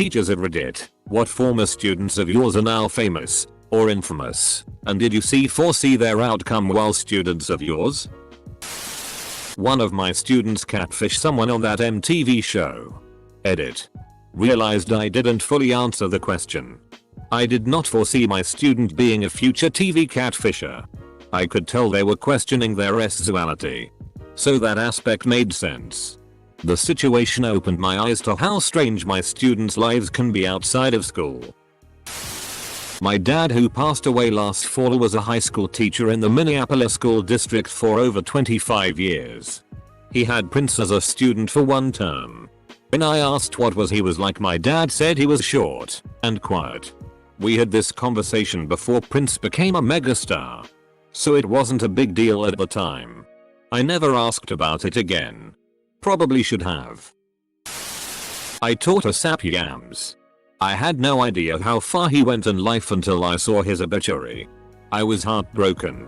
teachers at Reddit, what former students of yours are now famous or infamous, and did you foresee their outcome while students of yours? One of my students catfished someone on that MTV show. Edit. Realized I didn't fully answer the question. I did not foresee my student being a future TV catfisher. I could tell they were questioning their sexuality. So that aspect made sense. The situation opened my eyes to how strange my students' lives can be outside of school. My dad, who passed away last fall, was a high school teacher in the Minneapolis school district for over 25 years. He had Prince as a student for one term. When I asked what he was like, my dad said he was short and quiet. We had this conversation before Prince became a megastar. So it wasn't a big deal at the time. I never asked about it again. Probably should have. I taught ASAP Yams. I had no idea how far he went in life until I saw his obituary. I was heartbroken.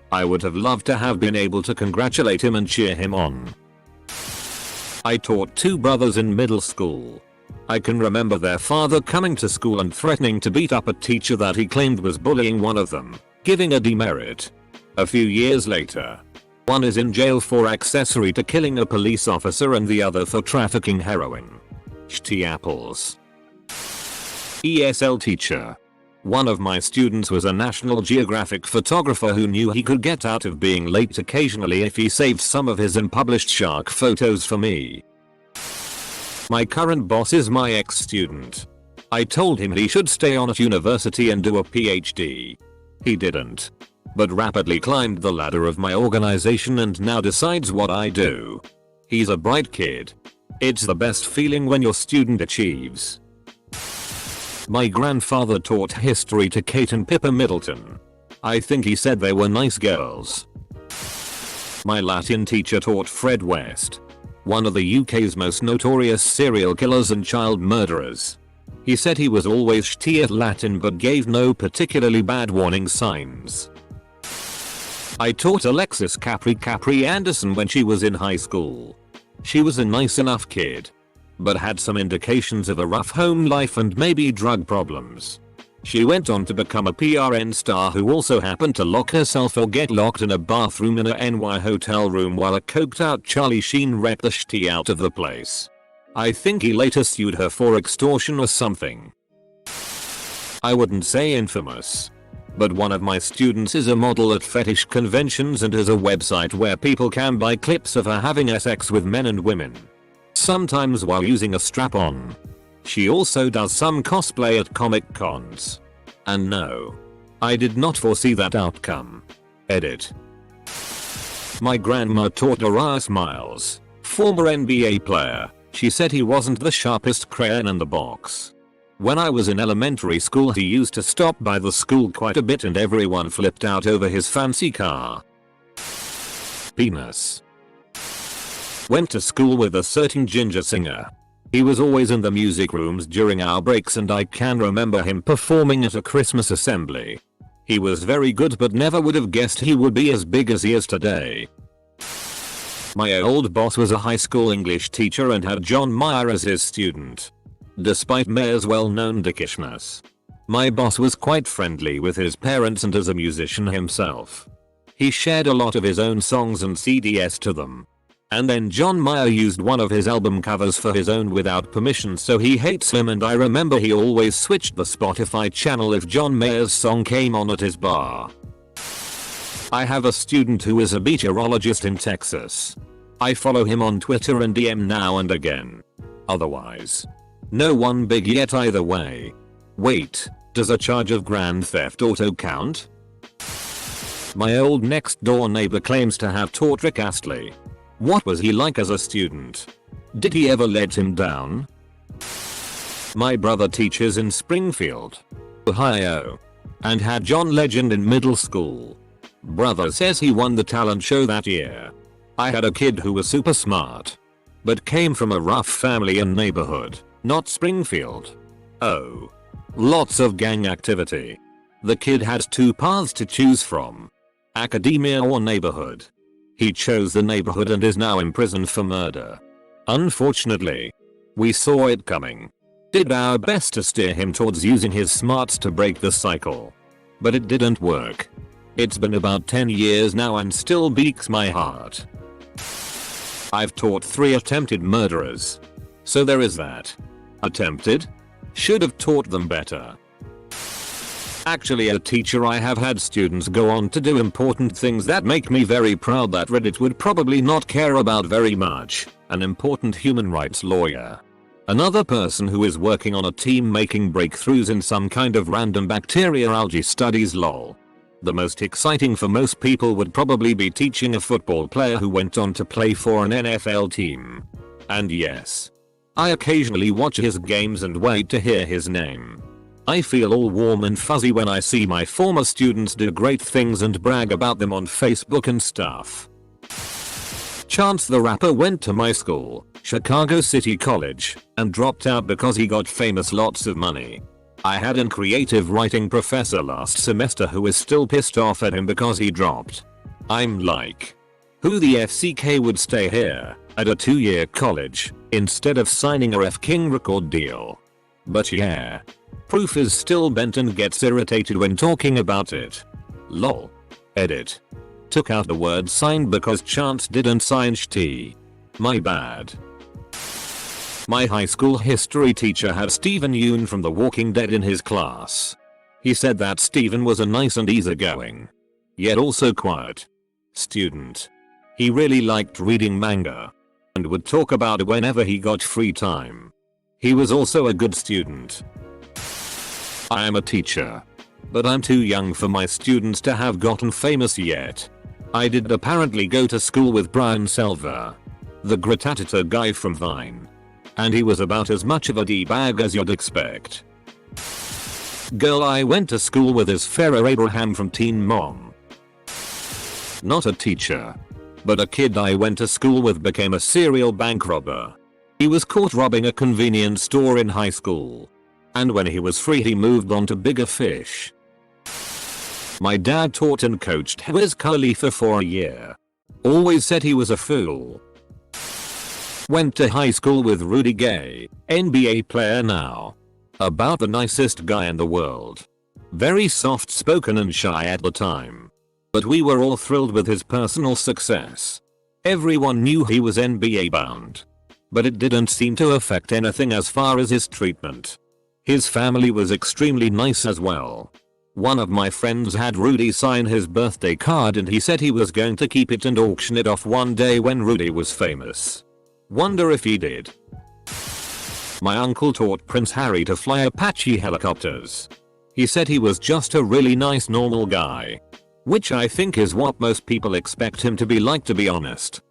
I would have loved to have been able to congratulate him and cheer him on. I taught two brothers in middle school. I can remember their father coming to school and threatening to beat up a teacher that he claimed was bullying one of them, giving a demerit. A few years later, one is in jail for accessory to killing a police officer and the other for trafficking heroin. Shitty apples. ESL teacher. One of my students was a National Geographic photographer who knew he could get out of being late occasionally if he saved some of his unpublished shark photos for me. My current boss is my ex-student. I told him he should stay on at university and do a PhD. He didn't, but rapidly climbed the ladder of my organization and now decides what I do. He's a bright kid. It's the best feeling when your student achieves. My grandfather taught history to Kate and Pippa Middleton. I think he said they were nice girls. My Latin teacher taught Fred West, one of the UK's most notorious serial killers and child murderers. He said he was always shitty at Latin but gave no particularly bad warning signs. I taught Alexis Capri Anderson when she was in high school. She was a nice enough kid, but had some indications of a rough home life and maybe drug problems. She went on to become a PRN star who also happened to lock herself or get locked in a bathroom in a NY hotel room while a coked out Charlie Sheen wrecked the shitty out of the place. I think he later sued her for extortion or something. I wouldn't say infamous, but one of my students is a model at fetish conventions and has a website where people can buy clips of her having sex with men and women. Sometimes while using a strap-on. She also does some cosplay at Comic Cons. And no, I did not foresee that outcome. Edit. My grandma taught Darius Miles, former NBA player. She said he wasn't the sharpest crayon in the box. When I was in elementary school, he used to stop by the school quite a bit and everyone flipped out over his fancy car. Penis. Went to school with a certain ginger singer. He was always in the music rooms during our breaks and I can remember him performing at a Christmas assembly. He was very good but never would have guessed he would be as big as he is today. My old boss was a high school English teacher and had John Mayer as his student. Despite Mayer's well-known dickishness, my boss was quite friendly with his parents and as a musician himself. He shared a lot of his own songs and CDs to them. And then John Mayer used one of his album covers for his own without permission, so he hates him, and I remember he always switched the Spotify channel if John Mayer's song came on at his bar. I have a student who is a meteorologist in Texas. I follow him on Twitter and DM now and again. Otherwise, no one big yet either way. Wait, does a charge of Grand Theft Auto count? My old next door neighbor claims to have taught Rick Astley. What was he like as a student? Did he ever let him down? My brother teaches in Springfield, Ohio, and had John Legend in middle school. Brother says he won the talent show that year. I had a kid who was super smart, but came from a rough family and neighborhood, not Springfield. Oh. Lots of gang activity. The kid had two paths to choose from: academia or neighborhood. He chose the neighborhood and is now in prison for murder. Unfortunately, we saw it coming. Did our best to steer him towards using his smarts to break the cycle. But it didn't work. It's been about 10 years now and still breaks my heart. I've taught 3 attempted murderers. So there is that. Attempted? Should have taught them better. Actually, a teacher, I have had students go on to do important things that make me very proud that Reddit would probably not care about very much. An important human rights lawyer. Another person who is working on a team making breakthroughs in some kind of random bacteriology studies lol. The most exciting for most people would probably be teaching a football player who went on to play for an NFL team. And yes, I occasionally watch his games and wait to hear his name. I feel all warm and fuzzy when I see my former students do great things and brag about them on Facebook and stuff. Chance the Rapper went to my school, Chicago City College, and dropped out because he got famous lots of money. I had a creative writing professor last semester who is still pissed off at him because he dropped. I'm like, who the FCK would stay here, at a 2-year college, instead of signing a F King record deal? But yeah. Proof is still bent and gets irritated when talking about it. Lol. Edit. Took out the word signed because Chance didn't sign SHT. My bad. My high school history teacher had Steven Yeun from The Walking Dead in his class. He said that Steven was a nice and easygoing, yet also quiet student. He really liked reading manga and would talk about it whenever he got free time. He was also a good student. I am a teacher, but I'm too young for my students to have gotten famous yet. I did apparently go to school with Brian Selva, the Gratatator guy from Vine. And he was about as much of a D-bag as you'd expect. Girl I went to school with is Farrah Abraham from Teen Mom. Not a teacher, but a kid I went to school with became a serial bank robber. He was caught robbing a convenience store in high school. And when he was free he moved on to bigger fish. My dad taught and coached Wiz Khalifa for a year. Always said he was a fool. Went to high school with Rudy Gay, NBA player now. About the nicest guy in the world. Very soft spoken and shy at the time. But we were all thrilled with his personal success. Everyone knew he was NBA bound. But it didn't seem to affect anything as far as his treatment. His family was extremely nice as well. One of my friends had Rudy sign his birthday card and he said he was going to keep it and auction it off one day when Rudy was famous. Wonder if he did. My uncle taught Prince Harry to fly Apache helicopters. He said he was just a really nice normal guy. Which I think is what most people expect him to be like, to be honest.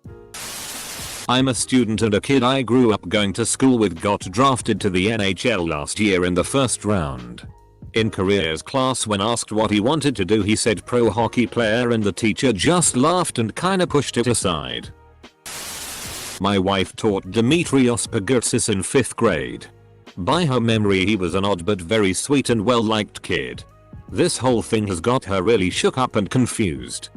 I'm a student and a kid I grew up going to school with got drafted to the NHL last year in the first round. In careers class when asked what he wanted to do he said pro hockey player and the teacher just laughed and kinda pushed it aside. My wife taught Dimitrios Pagurtsis in 5th grade. By her memory he was an odd but very sweet and well liked kid. This whole thing has got her really shook up and confused.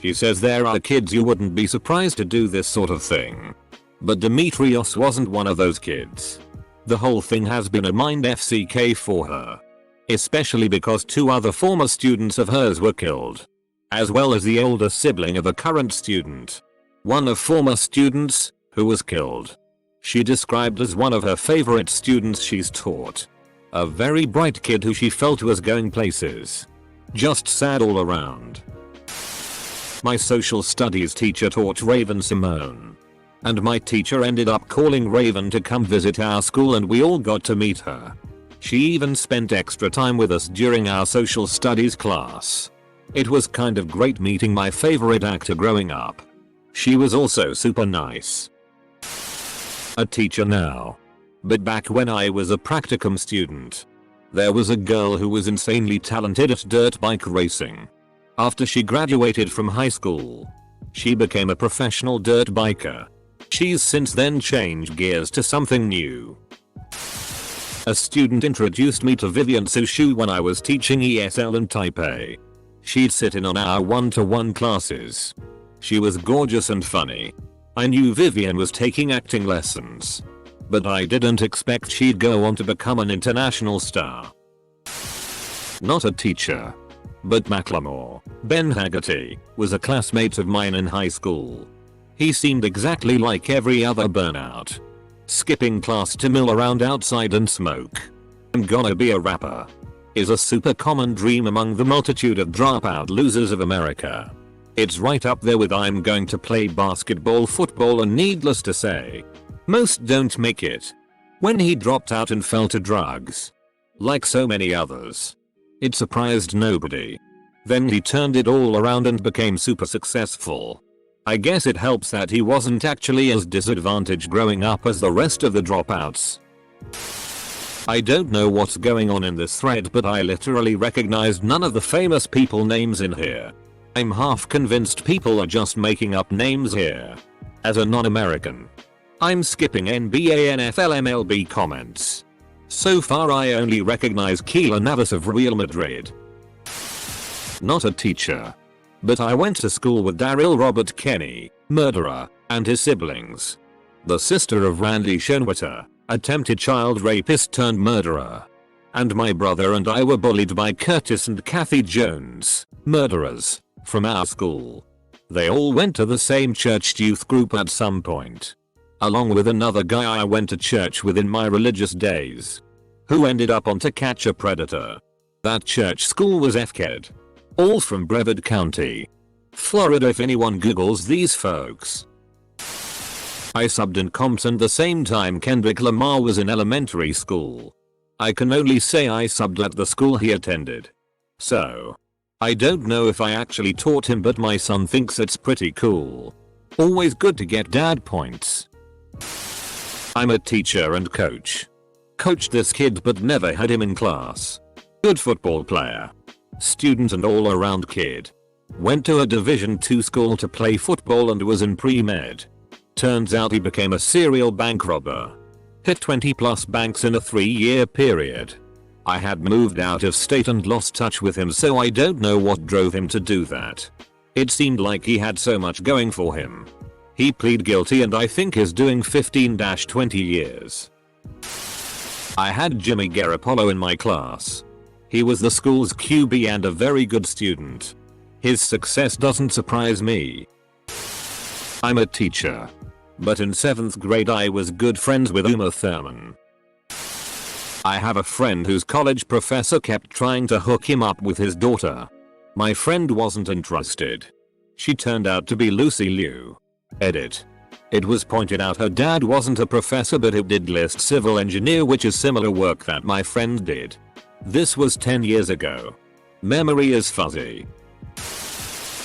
She says there are kids you wouldn't be surprised to do this sort of thing. But Dimitrios wasn't one of those kids. The whole thing has been a mind FCK for her. Especially because 2 other former students of hers were killed. As well as the older sibling of a current student. One of former students, who was killed. She described as one of her favorite students she's taught. A very bright kid who she felt was going places. Just sad all around. My social studies teacher taught Raven Simone. And my teacher ended up calling Raven to come visit our school and we all got to meet her. She even spent extra time with us during our social studies class. It was kind of great meeting my favorite actor growing up. She was also super nice. A teacher now. But back when I was a practicum student, there was a girl who was insanely talented at dirt bike racing. After she graduated from high school, she became a professional dirt biker. She's since then changed gears to something new. A student introduced me to Vivian Sushu when I was teaching ESL in Taipei. She'd sit in on our one-to-one classes. She was gorgeous and funny. I knew Vivian was taking acting lessons. but I didn't expect she'd go on to become an international star. Not a teacher. But Macklemore, Ben Haggerty, was a classmate of mine in high school. He seemed exactly like every other burnout. Skipping class to mill around outside and smoke. I'm gonna be a rapper is a super common dream among the multitude of dropout losers of America. It's right up there with I'm going to play basketball, football, and needless to say, most don't make it. When he dropped out and fell to drugs, like so many others, it surprised nobody. Then he turned it all around and became super successful. I guess it helps that he wasn't actually as disadvantaged growing up as the rest of the dropouts. I don't know what's going on in this thread, but I literally recognized none of the famous people names in here. I'm half convinced people are just making up names here. As a non-American, I'm skipping NBA, NFL, MLB comments. So far I only recognize Keylor Navas of Real Madrid. Not a teacher. But I went to school with Daryl Robert Kenny, murderer, and his siblings. The sister of Randy Schoenwetter, attempted child rapist turned murderer. And my brother and I were bullied by Curtis and Kathy Jones, murderers, from our school. They all went to the same church youth group at some point. Along with another guy I went to church with in my religious days, who ended up on To Catch a Predator. That church school was FKED. All from Brevard County, Florida if anyone googles these folks. I subbed in Compton the same time Kendrick Lamar was in elementary school. I can only say I subbed at the school he attended. So, I don't know if I actually taught him, but my son thinks it's pretty cool. Always good to get dad points. I'm a teacher and coach. Coached this kid but never had him in class. Good football player. Student and all around kid. Went to a Division II school to play football and was in pre-med. Turns out he became a serial bank robber. Hit 20+ banks in a 3-year period. I had moved out of state and lost touch with him, so I don't know what drove him to do that. It seemed like he had so much going for him. He pleaded guilty and I think is doing 15-20 years. I had Jimmy Garoppolo in my class. He was the school's QB and a very good student. His success doesn't surprise me. I'm a teacher. But in 7th grade I was good friends with Uma Thurman. I have a friend whose college professor kept trying to hook him up with his daughter. My friend wasn't interested. She turned out to be Lucy Liu. Edit. It was pointed out her dad wasn't a professor, but it did list civil engineer, which is similar work that my friend did. This was 10 years ago. Memory is fuzzy.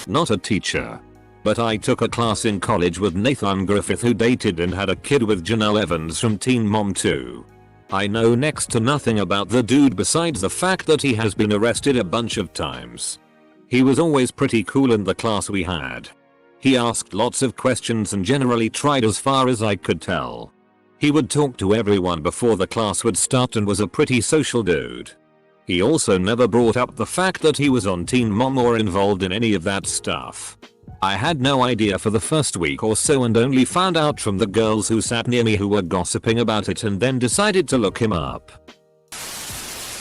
Not a teacher. But I took a class in college with Nathan Griffith, who dated and had a kid with Janelle Evans from Teen Mom 2. I know next to nothing about the dude besides the fact that he has been arrested a bunch of times. He was always pretty cool in the class we had. He asked lots of questions and generally tried, as far as I could tell. He would talk to everyone before the class would start and was a pretty social dude. He also never brought up the fact that he was on Teen Mom or involved in any of that stuff. I had no idea for the first week or so and only found out from the girls who sat near me who were gossiping about it, and then decided to look him up.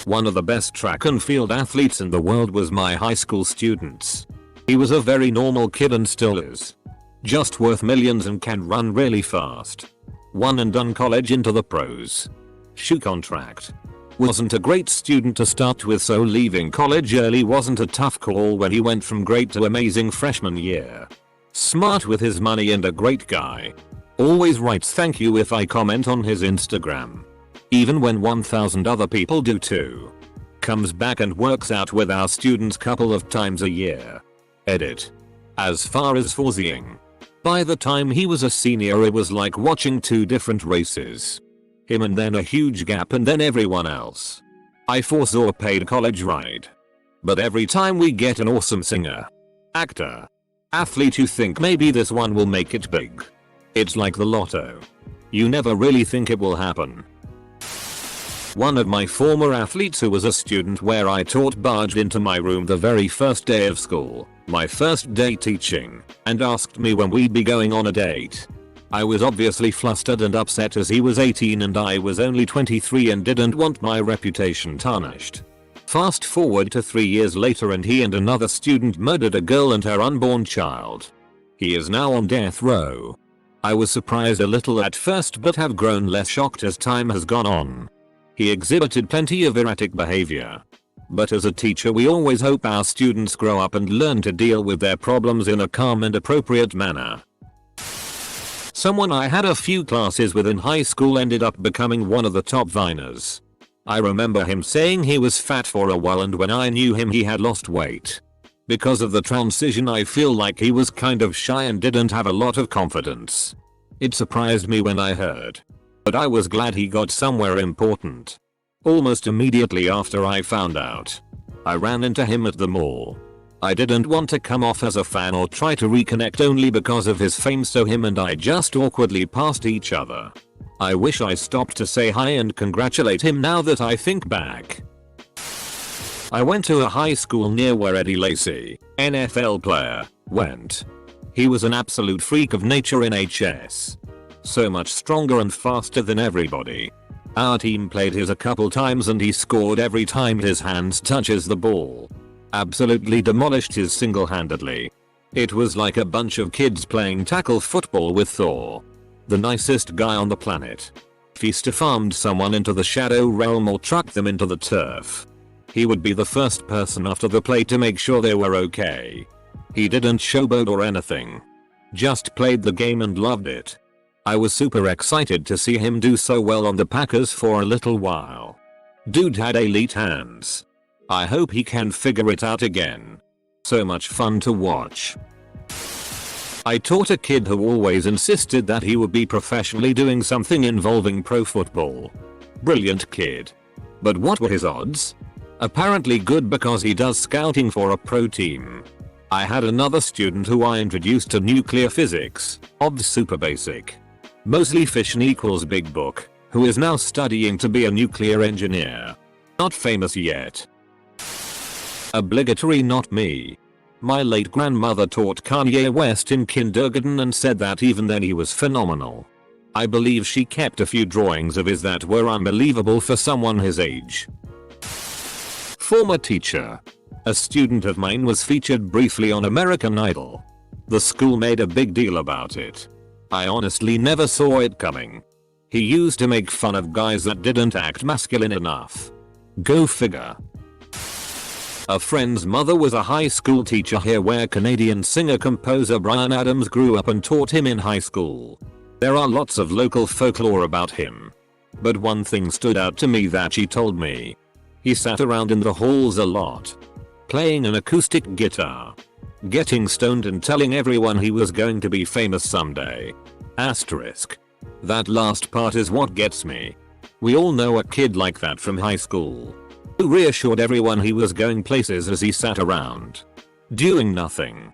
One of the best track and field athletes in the world was my high school students. He was a very normal kid and still is. Just worth millions and can run really fast. One and done college into the pros. Shoe contract. Wasn't a great student to start with, so leaving college early wasn't a tough call when he went from great to amazing freshman year. Smart with his money and a great guy. Always writes thank you if I comment on his Instagram. Even when 1,000 other people do too. Comes back and works out with our students couple of times a year. Edit. As far as forzying. By the time he was a senior it was like watching two different races. Him and then a huge gap and then everyone else. I foresaw a paid college ride. But every time we get an awesome singer, actor, athlete, you think maybe this one will make it big. It's like the lotto. You never really think it will happen. One of my former athletes who was a student where I taught barged into my room the very first day of school, my first day teaching, and asked me when we'd be going on a date. I was obviously flustered and upset as he was 18 and I was only 23 and didn't want my reputation tarnished. Fast forward to 3 years later and he and another student murdered a girl and her unborn child. He is now on death row. I was surprised a little at first but have grown less shocked as time has gone on. He exhibited plenty of erratic behavior. But as a teacher we always hope our students grow up and learn to deal with their problems in a calm and appropriate manner. Someone I had a few classes with in high school ended up becoming one of the top Viners. I remember him saying he was fat for a while and when I knew him he had lost weight. Because of the transition I feel like he was kind of shy and didn't have a lot of confidence. It surprised me when I heard. But I was glad he got somewhere important. Almost immediately after I found out, I ran into him at the mall. I didn't want to come off as a fan or try to reconnect only because of his fame, so him and I just awkwardly passed each other. I wish I stopped to say hi and congratulate him now that I think back. I went to a high school near where Eddie Lacy, NFL player, went. He was an absolute freak of nature in HS. So much stronger and faster than everybody. Our team played his a couple times and he scored every time his hands touches the ball. Absolutely demolished his single-handedly. It was like a bunch of kids playing tackle football with Thor. The nicest guy on the planet. If he farmed someone into the shadow realm or trucked them into the turf, he would be the first person after the play to make sure they were okay. He didn't showboat or anything. Just played the game and loved it. I was super excited to see him do so well on the Packers for a little while. Dude had elite hands. I hope he can figure it out again. So much fun to watch. I taught a kid who always insisted that he would be professionally doing something involving pro football. Brilliant kid. But what were his odds? Apparently good because he does scouting for a pro team. I had another student who I introduced to nuclear physics, obvs super basic. Mosley fission equals big book, who is now studying to be a nuclear engineer. Not famous yet. Obligatory not me. My late grandmother taught Kanye West in kindergarten and said that even then he was phenomenal. I believe she kept a few drawings of his that were unbelievable for someone his age. Former teacher. A student of mine was featured briefly on American Idol. The school made a big deal about it. I honestly never saw it coming. He used to make fun of guys that didn't act masculine enough. Go figure. A friend's mother was a high school teacher here where Canadian singer-composer Bryan Adams grew up and taught him in high school. There are lots of local folklore about him. But one thing stood out to me that she told me. He sat around in the halls a lot. Playing an acoustic guitar. Getting stoned and telling everyone he was going to be famous someday. Asterisk. That last part is what gets me. We all know a kid like that from high school. Who reassured everyone he was going places as he sat around. Doing nothing.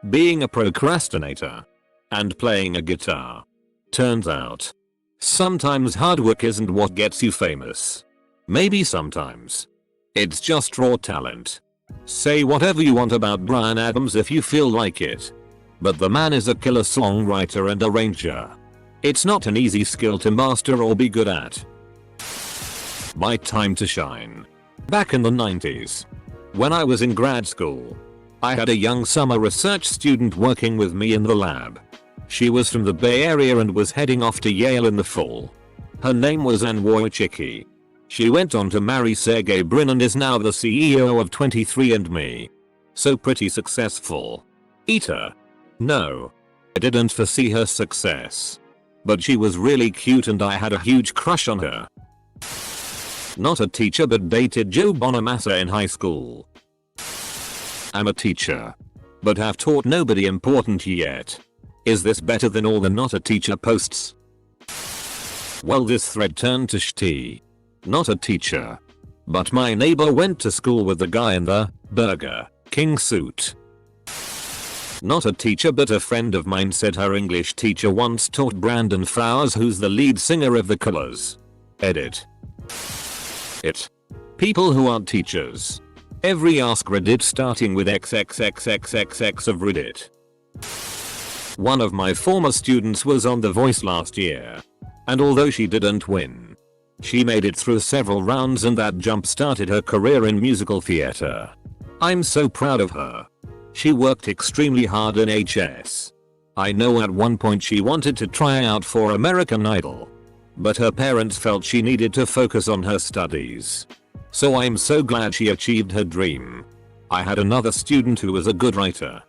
Being a procrastinator. And playing a guitar. Turns out. Sometimes hard work isn't what gets you famous. Maybe sometimes. It's just raw talent. Say whatever you want about Bryan Adams if you feel like it. But the man is a killer songwriter and arranger. It's not an easy skill to master or be good at. My time to shine. Back in the 90s. When I was in grad school. I had a young summer research student working with me in the lab. She was from the Bay Area and was heading off to Yale in the fall. Her name was Anne Wojcicki. She went on to marry Sergey Brin and is now the CEO of 23andMe. So pretty successful. Eater? No. I didn't foresee her success. But she was really cute and I had a huge crush on her. Not a teacher but dated Joe Bonamassa in high school. I'm a teacher. But have taught nobody important yet. Is this better than all the not a teacher posts? Well, this thread turned to shitty. Not a teacher. But my neighbor went to school with the guy in the Burger King suit. Not a teacher but a friend of mine said her English teacher once taught Brandon Flowers, who's the lead singer of The Killers. Edit. It. People who aren't teachers. Every Ask Reddit starting with XXXXXX of Reddit. One of my former students was on The Voice last year. And although she didn't win, she made it through several rounds and that jump-started her career in musical theatre. I'm so proud of her. She worked extremely hard in HS. I know at one point she wanted to try out for American Idol, but her parents felt she needed to focus on her studies. So I'm so glad she achieved her dream. I had another student who was a good writer,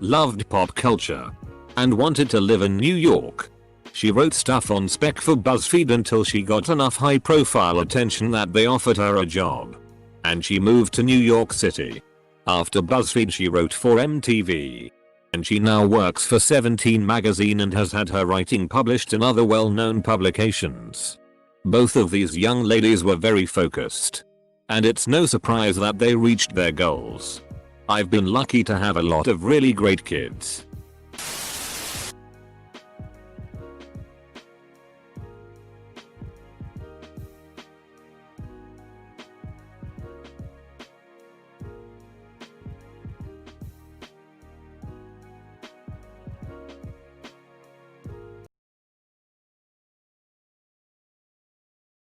loved pop culture, and wanted to live in New York. She wrote stuff on spec for BuzzFeed until she got enough high profile attention that they offered her a job. And she moved to New York City. After BuzzFeed she wrote for MTV. And she now works for 17 magazine and has had her writing published in other well-known publications. Both of these young ladies were very focused. And it's no surprise that they reached their goals. I've been lucky to have a lot of really great kids.